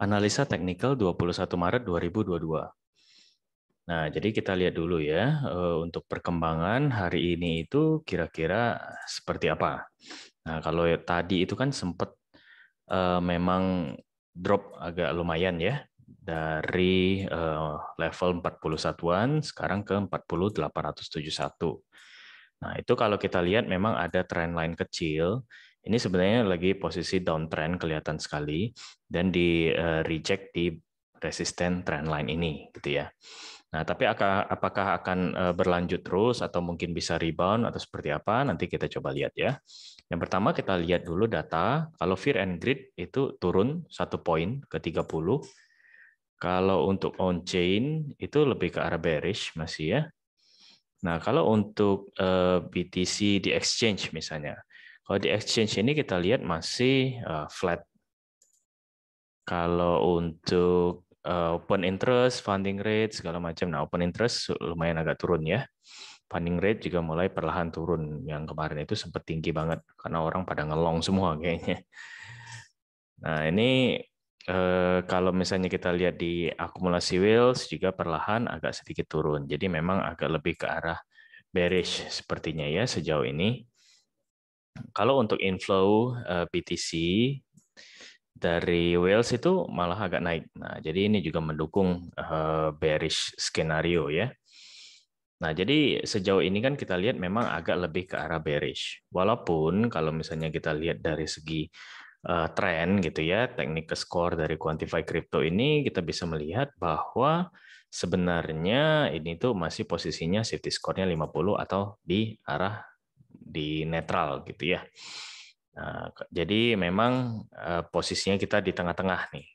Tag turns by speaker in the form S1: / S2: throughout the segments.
S1: Analisa teknikal 21 Maret 2022. Nah, jadi kita lihat dulu ya, untuk perkembangan hari ini itu kira-kira seperti apa. Nah, kalau tadi itu kan sempat memang drop agak lumayan ya, dari level 41-an sekarang ke 40.871. Nah, itu kalau kita lihat memang ada trend line kecil. Ini sebenarnya lagi posisi downtrend kelihatan sekali dan di reject di resisten trend line ini gitu ya. Nah, tapi apakah akan berlanjut terus atau mungkin bisa rebound atau seperti apa? Nanti kita coba lihat ya. Yang pertama kita lihat dulu data. Kalau Fear and Greed itu turun 1 poin ke 30. Kalau untuk on-chain itu lebih ke arah bearish masih ya. Nah, kalau untuk BTC di exchange misalnya, kalau di exchange ini kita lihat masih flat. Kalau untuk open interest, funding rate segala macam, nah open interest lumayan agak turun ya. Funding rate juga mulai perlahan turun. Yang kemarin itu sempat tinggi banget karena orang pada ngelong semua kayaknya. Nah, ini kalau misalnya kita lihat di akumulasi whales juga perlahan agak sedikit turun. Jadi memang agak lebih ke arah bearish sepertinya ya sejauh ini. Kalau untuk inflow BTC dari whales itu malah agak naik. Nah, jadi ini juga mendukung bearish skenario ya. Nah, jadi sejauh ini kan kita lihat memang agak lebih ke arah bearish. Walaupun kalau misalnya kita lihat dari segi tren gitu ya, teknik ke skor dari Quantify Crypto ini kita bisa melihat bahwa sebenarnya ini tuh masih posisinya safety score-nya 50 atau di netral gitu ya. Nah, jadi memang posisinya kita di tengah-tengah nih.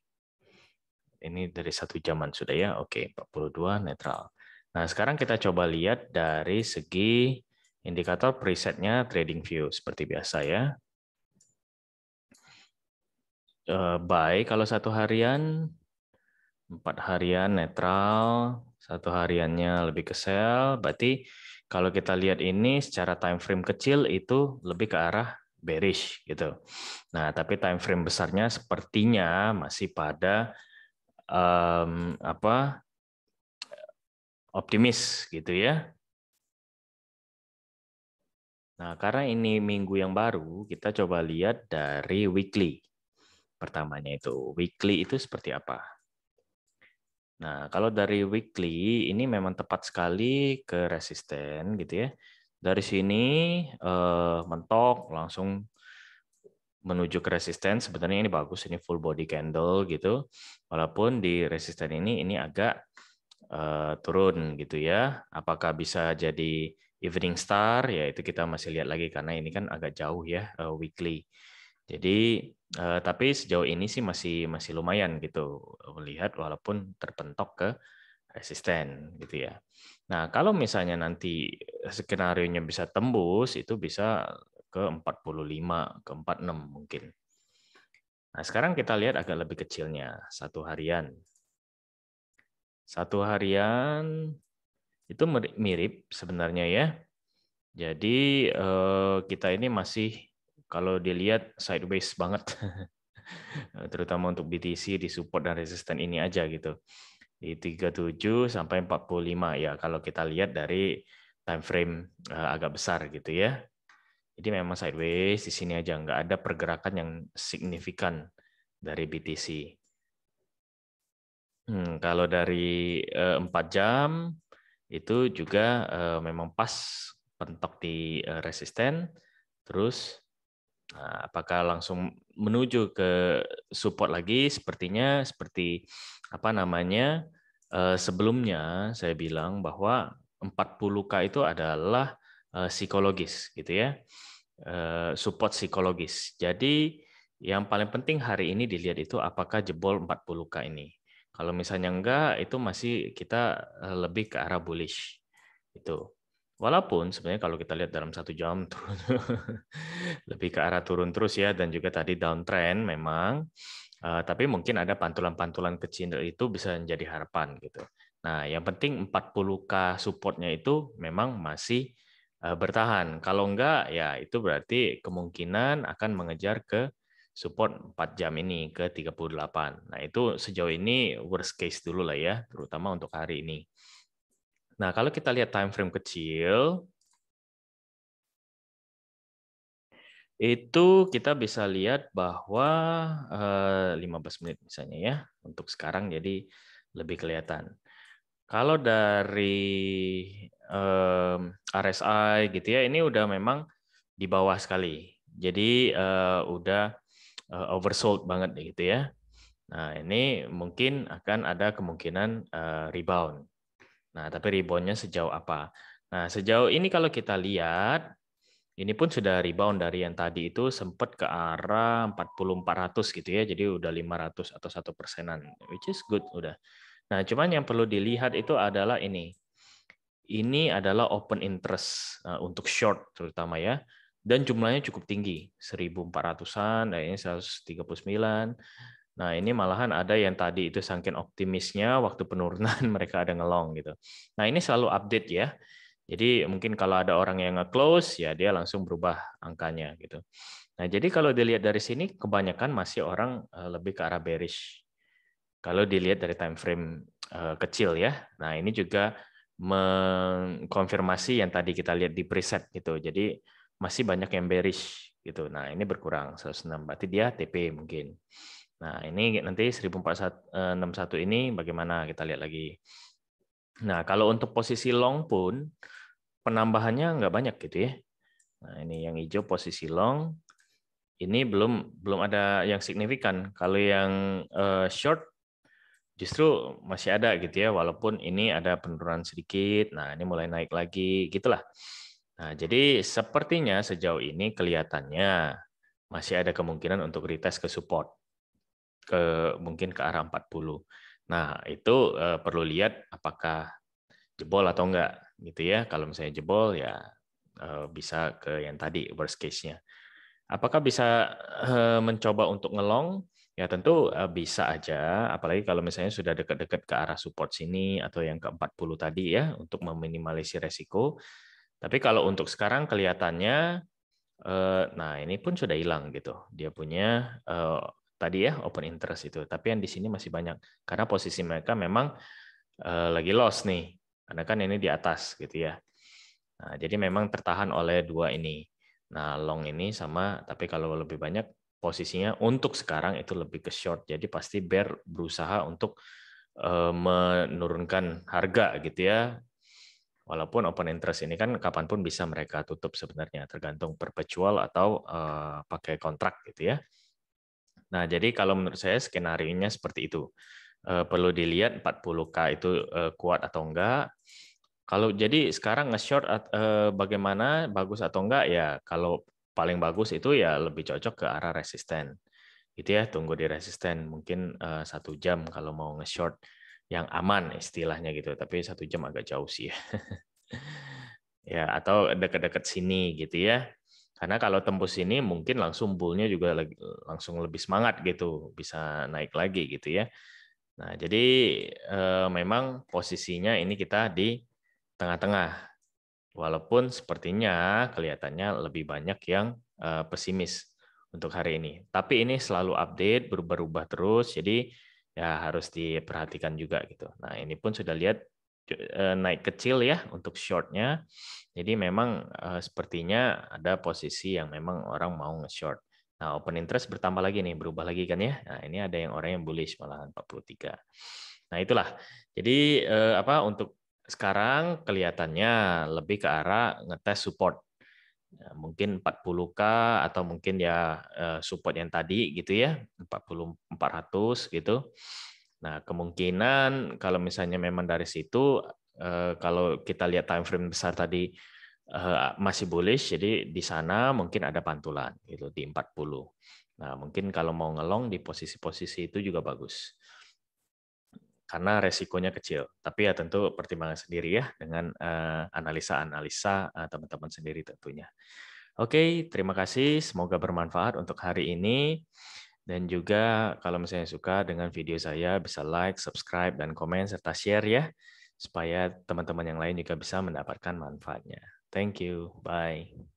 S1: Ini dari 1 jaman sudah ya. Oke, 42 netral. Nah, sekarang kita coba lihat dari segi indikator presetnya TradingView seperti biasa ya. Buy kalau 1 harian, 4 harian netral, 1 hariannya lebih ke sell. Berarti kalau kita lihat ini secara time frame kecil itu lebih ke arah bearish gitu. Nah, tapi time frame besarnya sepertinya masih pada apa optimis gitu ya. Nah, karena ini minggu yang baru, kita coba lihat dari weekly. Pertamanya itu, weekly itu seperti apa? Nah, kalau dari weekly, ini memang tepat sekali ke resisten gitu ya. Dari sini mentok, langsung menuju ke resisten. Sebenarnya ini bagus, ini full body candle gitu. Walaupun di resisten ini agak turun gitu ya. Apakah bisa jadi evening star? Ya itu kita masih lihat lagi karena ini kan agak jauh ya weekly. Jadi tapi sejauh ini sih masih masih lumayan gitu melihat walaupun terpentok ke resisten gitu ya. Nah, kalau misalnya nanti skenario-nya bisa tembus itu bisa ke 45, ke 46 mungkin. Nah, sekarang kita lihat agak lebih kecilnya, 1 harian. 1 harian itu mirip sebenarnya ya. Jadi kita ini masih kalau dilihat sideways banget, terutama untuk BTC di support dan resisten ini aja gitu. Di 37 sampai 45 ya kalau kita lihat dari time frame agak besar gitu ya. Jadi memang sideways di sini aja nggak ada pergerakan yang signifikan dari BTC. Kalau dari 4 jam itu juga memang pas pentok di resisten, terus apakah langsung menuju ke support lagi? Sepertinya seperti apa namanya sebelumnya saya bilang bahwa 40K itu adalah psikologis gitu ya, support psikologis. Jadi yang paling penting hari ini dilihat itu apakah jebol 40K ini. Kalau misalnya enggak, itu masih kita lebih ke arah bullish. Itu. Walaupun sebenarnya kalau kita lihat dalam 1 jam turun lebih ke arah turun terus ya dan juga tadi downtrend memang. Tapi mungkin ada pantulan-pantulan kecil itu bisa menjadi harapan gitu. Nah, yang penting 40K supportnya itu memang masih bertahan. Kalau enggak, ya itu berarti kemungkinan akan mengejar ke support 4 jam ini ke 38. Nah, itu sejauh ini worst case dulu lah ya, terutama untuk hari ini. Nah, kalau kita lihat time frame kecil, itu kita bisa lihat bahwa 15 menit misalnya ya, untuk sekarang jadi lebih kelihatan. Kalau dari RSI gitu ya, ini udah memang di bawah sekali. Jadi udah oversold banget gitu ya. Nah, ini mungkin akan ada kemungkinan rebound. Nah, tapi reboundnya sejauh apa? Nah, sejauh ini kalau kita lihat, ini pun sudah rebound dari yang tadi itu sempat ke arah 40-400 gitu ya, jadi udah 500 atau 1%-an, which is good udah. Nah, cuman yang perlu dilihat itu adalah ini. Ini adalah open interest untuk short terutama ya, dan jumlahnya cukup tinggi, 1.400-an, nah ini 139. Nah, ini malahan ada yang tadi itu saking optimisnya waktu penurunan mereka ada ngelong gitu. Nah, ini selalu update ya. Jadi mungkin kalau ada orang yang nge-close ya dia langsung berubah angkanya gitu. Nah, jadi kalau dilihat dari sini kebanyakan masih orang lebih ke arah bearish. Kalau dilihat dari time frame kecil ya. Nah, ini juga mengkonfirmasi yang tadi kita lihat di preset gitu. Jadi masih banyak yang bearish gitu. Nah, ini berkurang 106. Berarti dia TP mungkin. Nah, ini nanti 1461 ini bagaimana kita lihat lagi. Nah, kalau untuk posisi long pun penambahannya nggak banyak gitu ya. Nah, ini yang hijau posisi long. Ini belum ada yang signifikan. Kalau yang short justru masih ada gitu ya, walaupun ini ada penurunan sedikit. Nah, ini mulai naik lagi gitulah. Nah, jadi sepertinya sejauh ini kelihatannya masih ada kemungkinan untuk retest ke support, mungkin ke arah 40. Nah, itu perlu lihat apakah jebol atau enggak gitu ya. Kalau misalnya jebol ya bisa ke yang tadi worst case-nya. Apakah bisa mencoba untuk ngelong? Ya tentu bisa aja, apalagi kalau misalnya sudah dekat-dekat ke arah support sini atau yang ke 40 tadi ya, untuk meminimalisir resiko. Tapi kalau untuk sekarang kelihatannya, nah ini pun sudah hilang gitu. Dia punya tadi ya open interest itu, tapi yang di sini masih banyak karena posisi mereka memang lagi loss nih, karena kan ini di atas gitu ya. Nah, jadi memang tertahan oleh dua ini. Nah, long ini sama, tapi kalau lebih banyak posisinya untuk sekarang itu lebih ke short. Jadi pasti bear berusaha untuk menurunkan harga gitu ya. Walaupun open interest ini kan kapanpun bisa mereka tutup sebenarnya, tergantung perpetual atau pakai kontrak gitu ya. Nah, jadi kalau menurut saya skenario-nya seperti itu. Perlu dilihat 40K itu kuat atau enggak. Kalau jadi sekarang nge-short bagaimana, bagus atau enggak ya, kalau paling bagus itu ya lebih cocok ke arah resisten. Gitu ya, tunggu di resisten mungkin 1 jam kalau mau nge-short yang aman istilahnya gitu, tapi 1 jam agak jauh sih ya. Ya, atau dekat-dekat sini gitu ya. Karena kalau tembus sini mungkin langsung bullnya juga langsung lebih semangat gitu, bisa naik lagi gitu ya. Nah, jadi memang posisinya ini kita di tengah-tengah. Walaupun sepertinya kelihatannya lebih banyak yang pesimis untuk hari ini. Tapi ini selalu update, berubah-ubah terus, jadi ya harus diperhatikan juga gitu. Nah, ini pun sudah lihat naik kecil ya untuk shortnya. Jadi memang sepertinya ada posisi yang memang orang mau nge-short. Nah, open interest bertambah lagi nih, berubah lagi kan ya. Nah, ini ada yang orang yang bullish malahan 43. Nah, itulah. Jadi apa untuk sekarang kelihatannya lebih ke arah ngetes support. Ya, mungkin 40K atau mungkin ya support yang tadi gitu ya, 40-400 gitu. Nah, kemungkinan kalau misalnya memang dari situ kalau kita lihat time frame besar tadi masih bullish, jadi di sana mungkin ada pantulan gitu di 40. Nah, mungkin kalau mau ngelong di posisi-posisi itu juga bagus. Karena resikonya kecil. Tapi ya tentu pertimbangan sendiri ya dengan analisa-analisa teman-teman sendiri tentunya. Oke, terima kasih. Semoga bermanfaat untuk hari ini. Dan juga kalau misalnya suka dengan video saya, bisa like, subscribe, dan komen, serta share ya. Supaya teman-teman yang lain juga bisa mendapatkan manfaatnya. Thank you. Bye.